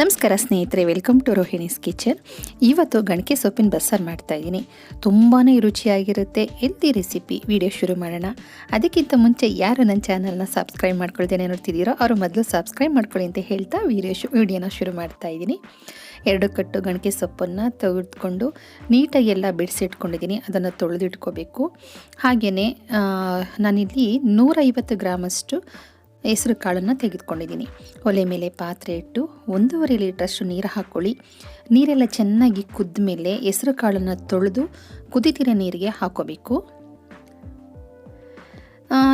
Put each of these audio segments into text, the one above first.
ನಮಸ್ಕಾರ ಸ್ನೇಹಿತರೆ, welcome to Rohini's kitchen. ಇವತ್ತು ಗಣಕೆ ಸೊಪ್ಪಿನ ಬಸ್ಸಾರು ಮಾಡ್ತಾಯಿದ್ದೀನಿ. ತುಂಬಾ ರುಚಿಯಾಗಿರುತ್ತೆ, ಹೆಲ್ತಿ ರೆಸಿಪಿ. ವಿಡಿಯೋ ಶುರು ಮಾಡೋಣ. ಅದಕ್ಕಿಂತ ಮುಂಚೆ ಯಾರು ನನ್ನ ಚಾನಲ್ನ ಸಬ್ಸ್ಕ್ರೈಬ್ ಮಾಡ್ಕೊಳ್ತೇನೆ ನೋಡ್ತಿದ್ದೀರೋ ಅವರು ಮೊದಲು ಸಬ್ಸ್ಕ್ರೈಬ್ ಮಾಡ್ಕೊಳ್ಳಿ ಅಂತ ಹೇಳ್ತಾ ವಿಡಿಯೋನ ಶುರು ಮಾಡ್ತಾಯಿದ್ದೀನಿ. 2 ಕಟ್ಟು ಗಣಕೆ ಸೊಪ್ಪನ್ನು ತೆಗೆದುಕೊಂಡು ನೀಟಾಗಿ ಎಲ್ಲ ಬಿಡಿಸಿಟ್ಕೊಂಡಿದ್ದೀನಿ. ಅದನ್ನು ತೊಳೆದಿಟ್ಕೋಬೇಕು. ಹಾಗೆಯೇ ನಾನಿಲ್ಲಿ 150 ಗ್ರಾಮಷ್ಟು ಹೆಸರು ಕಾಳನ್ನು ತೆಗೆದುಕೊಂಡಿದ್ದೀನಿ. ಒಲೆ ಮೇಲೆ ಪಾತ್ರೆ ಇಟ್ಟು 1.5 ಲೀಟ್ರಷ್ಟು ನೀರು ಹಾಕ್ಕೊಳ್ಳಿ. ನೀರೆಲ್ಲ ಚೆನ್ನಾಗಿ ಕುದ್ದ ಮೇಲೆ ಹೆಸರು ಕಾಳನ್ನು ತೊಳೆದು ಕುದಿತಿರೋ ನೀರಿಗೆ ಹಾಕೋಬೇಕು.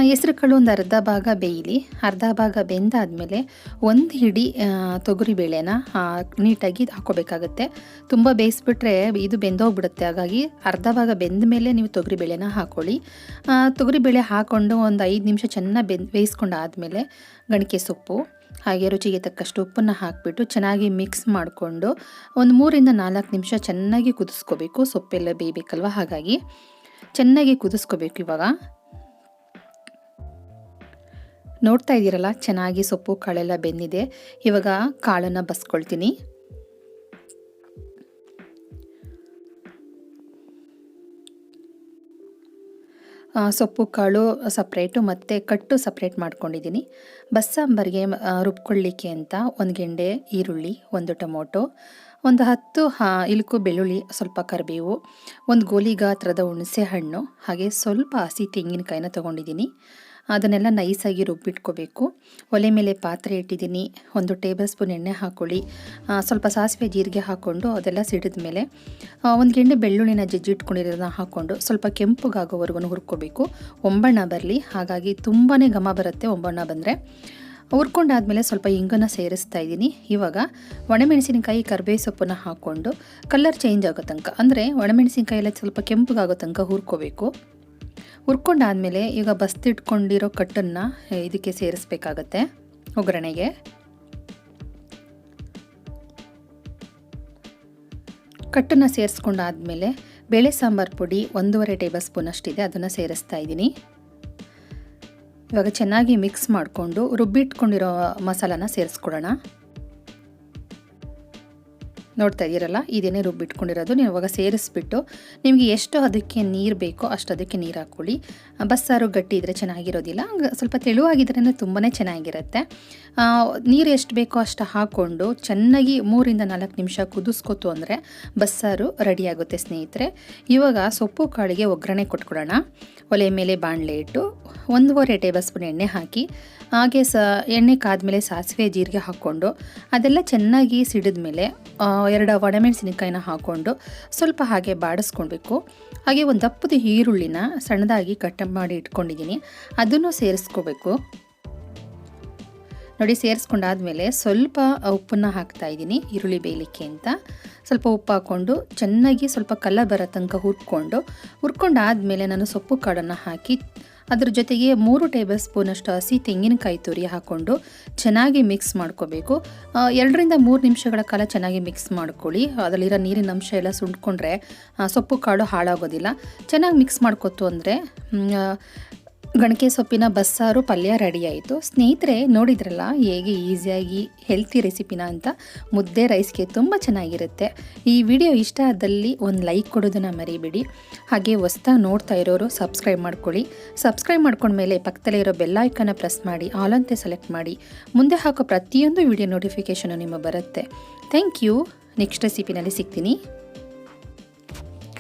ಹೆಸರು ಕಾಳು ಒಂದು ಅರ್ಧ ಭಾಗ ಬೇಯಲಿ. ಅರ್ಧ ಭಾಗ ಬೆಂದಾದಮೇಲೆ 1 ಹಿಡಿ ತೊಗರಿಬೇಳೆನ ನೀಟಾಗಿ ಹಾಕೋಬೇಕಾಗತ್ತೆ. ತುಂಬ ಬೇಯಿಸ್ಬಿಟ್ರೆ ಇದು ಬೆಂದೋಗ್ಬಿಡುತ್ತೆ. ಹಾಗಾಗಿ ಅರ್ಧ ಭಾಗ ಬೆಂದ ಮೇಲೆ ನೀವು ತೊಗರಿಬೇಳೆನ ಹಾಕ್ಕೊಳ್ಳಿ. ತೊಗರಿಬೇಳೆ ಹಾಕ್ಕೊಂಡು ಒಂದು 5 ನಿಮಿಷ ಚೆನ್ನಾಗಿ ಬೇಯಿಸ್ಕೊಂಡಾದಮೇಲೆ ಗಣಕೆ ಸೊಪ್ಪು ಹಾಗೆ ರುಚಿಗೆ ತಕ್ಕಷ್ಟು ಉಪ್ಪನ್ನು ಹಾಕಿಬಿಟ್ಟು ಚೆನ್ನಾಗಿ ಮಿಕ್ಸ್ ಮಾಡಿಕೊಂಡು ಒಂದು 3 ರಿಂದ 4 ನಿಮಿಷ ಚೆನ್ನಾಗಿ ಕುದಿಸ್ಕೋಬೇಕು. ಸೊಪ್ಪೆಲ್ಲ ಬೇಯಬೇಕಲ್ವ, ಹಾಗಾಗಿ ಚೆನ್ನಾಗಿ ಕುದಿಸ್ಕೋಬೇಕು. ಇವಾಗ ನೋಡ್ತಾ ಇದ್ದೀರಲ್ಲ, ಚೆನ್ನಾಗಿ ಸೊಪ್ಪು ಕಾಳೆಲ್ಲ ಬೆಂದಿದೆ. ಇವಾಗ ಕಾಳನ್ನು ಬಸ್ಕೊಳ್ತೀನಿ. ಸೊಪ್ಪು ಕಾಳು ಸಪ್ರೇಟು ಮತ್ತು ಕಟ್ಟು ಸಪ್ರೇಟ್ ಮಾಡ್ಕೊಂಡಿದ್ದೀನಿ. ಬಸ್ಸಾಂಬರಿಗೆ ರುಬ್ಕೊಳ್ಳಿಕ್ಕೆ ಅಂತ 1 ಗೆಂಡೆ ಈರುಳ್ಳಿ, 1 ಟೊಮೊಟೊ, ಒಂದು 10 ಇಲುಕು ಬೆಳ್ಳುಳ್ಳಿ, ಸ್ವಲ್ಪ ಕರಿಬೇವು, 1 ಗೋಲಿ ಗಾತ್ರದ ಹುಣಸೆ ಹಣ್ಣು, ಹಾಗೆ ಸ್ವಲ್ಪ ಹಸಿ ತೆಂಗಿನಕಾಯಿನ ತೊಗೊಂಡಿದ್ದೀನಿ. ಅದನ್ನೆಲ್ಲ ನೈಸಾಗಿ ರುಬ್ಬಿಟ್ಕೋಬೇಕು. ಒಲೆ ಮೇಲೆ ಪಾತ್ರೆ ಇಟ್ಟಿದ್ದೀನಿ. 1 ಟೇಬಲ್ ಸ್ಪೂನ್ ಎಣ್ಣೆ ಹಾಕ್ಕೊಳ್ಳಿ. ಸ್ವಲ್ಪ ಸಾಸಿವೆ ಜೀರಿಗೆ ಹಾಕ್ಕೊಂಡು ಅದೆಲ್ಲ ಸಿಡಿದ ಮೇಲೆ 1 ಗೆಂಡೆ ಬೆಳ್ಳುಳ್ಳಿನ ಜಜ್ಜಿಟ್ಕೊಂಡಿರೋದನ್ನ ಹಾಕ್ಕೊಂಡು ಸ್ವಲ್ಪ ಕೆಂಪುಗಾಗೋವರೆಗೂ ಹುರ್ಕೋಬೇಕು. ಒಂಬಣ್ಣ ಬರಲಿ, ಹಾಗಾಗಿ ತುಂಬಾ ಘಮ ಬರುತ್ತೆ ಒಂಬಣ್ಣ ಬಂದರೆ. ಹುರ್ಕೊಂಡಾದ್ಮೇಲೆ ಸ್ವಲ್ಪ ಇಂಗನ್ನು ಸೇರಿಸ್ತಾ ಇದ್ದೀನಿ. ಇವಾಗ ಒಣಮೆಣಸಿನಕಾಯಿ, ಕರಿಬೇವು ಸೊಪ್ಪನ್ನು ಹಾಕ್ಕೊಂಡು ಕಲರ್ ಚೇಂಜ್ ಆಗೋ ತನಕ, ಅಂದರೆ ಒಣಮೆಣಸಿನಕಾಯಿ ಎಲ್ಲ ಸ್ವಲ್ಪ ಕೆಂಪುಗಾಗೋ ತನಕ ಹುರ್ಕೋಬೇಕು. ಹುರ್ಕೊಂಡಾದ್ಮೇಲೆ ಈಗ ಬಸ್ತಿಟ್ಕೊಂಡಿರೋ ಕಟ್ಟನ್ನು ಇದಕ್ಕೆ ಸೇರಿಸ್ಬೇಕಾಗತ್ತೆ ಒಗ್ಗರಣೆಗೆ. ಕಟ್ಟನ್ನು ಸೇರಿಸ್ಕೊಂಡಾದ್ಮೇಲೆ ಬೇಳೆ ಸಾಂಬಾರು ಪುಡಿ 1.5 ಟೇಬಲ್ ಸ್ಪೂನ್ ಅಷ್ಟಿದೆ, ಅದನ್ನು ಸೇರಿಸ್ತಾ ಇದ್ದೀನಿ. ಇವಾಗ ಚೆನ್ನಾಗಿ ಮಿಕ್ಸ್ ಮಾಡಿಕೊಂಡು ರುಬ್ಬಿಟ್ಕೊಂಡಿರೋ ಮಸಾಲಾನ ಸೇರಿಸ್ಕೊಡೋಣ. ನೋಡ್ತಾ ಇದ್ದೀರಲ್ಲ, ಇದೇನೇ ರುಬ್ಬಿಟ್ಕೊಂಡಿರೋದು. ನೀವು ಇವಾಗ ಸೇರಿಸ್ಬಿಟ್ಟು ನಿಮಗೆ ಎಷ್ಟು ಅದಕ್ಕೆ ನೀರು ಬೇಕೋ ಅಷ್ಟು ಅದಕ್ಕೆ ನೀರು ಹಾಕ್ಕೊಳ್ಳಿ. ಬಸ್ಸಾರು ಗಟ್ಟಿ ಇದ್ದರೆ ಚೆನ್ನಾಗಿರೋದಿಲ್ಲ, ಸ್ವಲ್ಪ ತೆಳುವಾಗಿದ್ರೇ ತುಂಬಾ ಚೆನ್ನಾಗಿರುತ್ತೆ. ನೀರು ಎಷ್ಟು ಬೇಕೋ ಅಷ್ಟು ಹಾಕ್ಕೊಂಡು ಚೆನ್ನಾಗಿ 3 ರಿಂದ 4 ನಿಮಿಷ ಕುದಿಸ್ಕೊತು ಅಂದರೆ ಬಸ್ಸಾರು ರೆಡಿಯಾಗುತ್ತೆ ಸ್ನೇಹಿತರೆ. ಇವಾಗ ಸೊಪ್ಪು ಕಾಳಿಗೆ ಒಗ್ಗರಣೆ ಕೊಟ್ಕೊಡೋಣ. ಒಲೆ ಮೇಲೆ ಬಾಣಲೆ ಇಟ್ಟು 1.5 ಟೇಬಲ್ ಸ್ಪೂನ್ ಎಣ್ಣೆ ಹಾಕಿ, ಹಾಗೆ ಎಣ್ಣೆ ಕಾದ್ಮೇಲೆ ಸಾಸಿವೆ ಜೀರಿಗೆ ಹಾಕ್ಕೊಂಡು ಅದೆಲ್ಲ ಚೆನ್ನಾಗಿ ಸಿಡಿದ ಮೇಲೆ 2 ಒಣಮೆಣಸಿನಕಾಯಿನ ಹಾಕ್ಕೊಂಡು ಸ್ವಲ್ಪ ಹಾಗೆ ಬಾಡಿಸ್ಕೊಳ್ಬೇಕು. ಹಾಗೆ ಒಂದು ದಪ್ಪದ ಈರುಳ್ಳಿನ ಸಣ್ಣದಾಗಿ ಕಟ್ ಮಾಡಿ ಇಟ್ಕೊಂಡಿದ್ದೀನಿ, ಅದನ್ನು ಸೇರಿಸ್ಕೋಬೇಕು. ನೋಡಿ, ಸೇರಿಸ್ಕೊಂಡಾದ್ಮೇಲೆ ಸ್ವಲ್ಪ ಉಪ್ಪನ್ನು ಹಾಕ್ತಾ ಇದ್ದೀನಿ ಈರುಳ್ಳಿ ಬೇಯಲಿಕ್ಕೆ ಅಂತ. ಸ್ವಲ್ಪ ಉಪ್ಪು ಹಾಕ್ಕೊಂಡು ಚೆನ್ನಾಗಿ ಸ್ವಲ್ಪ ಕಲರ್ ಬರೋ ತನಕ ಹುರ್ಕೊಂಡಾದ್ಮೇಲೆ ನಾನು ಸೊಪ್ಪು ಕಾಳನ್ನು ಹಾಕಿ ಅದ್ರ ಜೊತೆಗೆ 3 ಟೇಬಲ್ ಸ್ಪೂನಷ್ಟು ಹಸಿ ತೆಂಗಿನಕಾಯಿ ತುರಿ ಹಾಕ್ಕೊಂಡು ಚೆನ್ನಾಗಿ ಮಿಕ್ಸ್ ಮಾಡ್ಕೋಬೇಕು. 2 ರಿಂದ 3 ನಿಮಿಷಗಳ ಕಾಲ ಚೆನ್ನಾಗಿ ಮಿಕ್ಸ್ ಮಾಡ್ಕೊಳ್ಳಿ. ಅದರಲ್ಲಿರೋ ನೀರಿನ ಅಂಶ ಎಲ್ಲ ಸುಂಡ್ಕೊಂಡ್ರೆ ಸೊಪ್ಪು ಕಾಳು ಹಾಳಾಗೋದಿಲ್ಲ. ಚೆನ್ನಾಗಿ ಮಿಕ್ಸ್ ಮಾಡ್ಕೊತು ಅಂದರೆ ಗಣಕೆ ಸೊಪ್ಪಿನ ಬಸ್ಸಾರು ಪಲ್ಯ ರೆಡಿ ಆಯಿತು. ಸ್ನೇಹಿತರೆ, ನೋಡಿದ್ರಲ್ಲ ಹೇಗೆ ಈಸಿಯಾಗಿ ಹೆಲ್ತಿ ರೆಸಿಪಿನ ಅಂತ. ಮುದ್ದೆ ರೈಸ್ಗೆ ತುಂಬ ಚೆನ್ನಾಗಿರುತ್ತೆ. ಈ ವಿಡಿಯೋ ಇಷ್ಟ ಆದಲ್ಲಿ ಒಂದು ಲೈಕ್ ಕೊಡೋದನ್ನು ಮರಿಬೇಡಿ. ಹಾಗೆ ಹೊಸ್ದಾಗಿ ನೋಡ್ತಾ ಇರೋರು ಸಬ್ಸ್ಕ್ರೈಬ್ ಮಾಡ್ಕೊಳ್ಳಿ. ಸಬ್ಸ್ಕ್ರೈಬ್ ಮಾಡ್ಕೊಂಡ್ಮೇಲೆ ಪಕ್ಕದಲ್ಲೇ ಇರೋ ಬೆಲ್ ಐಕಾನ್ನ ಪ್ರೆಸ್ ಮಾಡಿ ಆಲ್ ಅಂತ ಸೆಲೆಕ್ಟ್ ಮಾಡಿ. ಮುಂದೆ ಹಾಕೋ ಪ್ರತಿಯೊಂದು ವಿಡಿಯೋ ನೋಟಿಫಿಕೇಷನು ನಿಮಗೆ ಬರುತ್ತೆ. Thank you. ನೆಕ್ಸ್ಟ್ ರೆಸಿಪಿನಲ್ಲಿ ಸಿಗ್ತೀನಿ.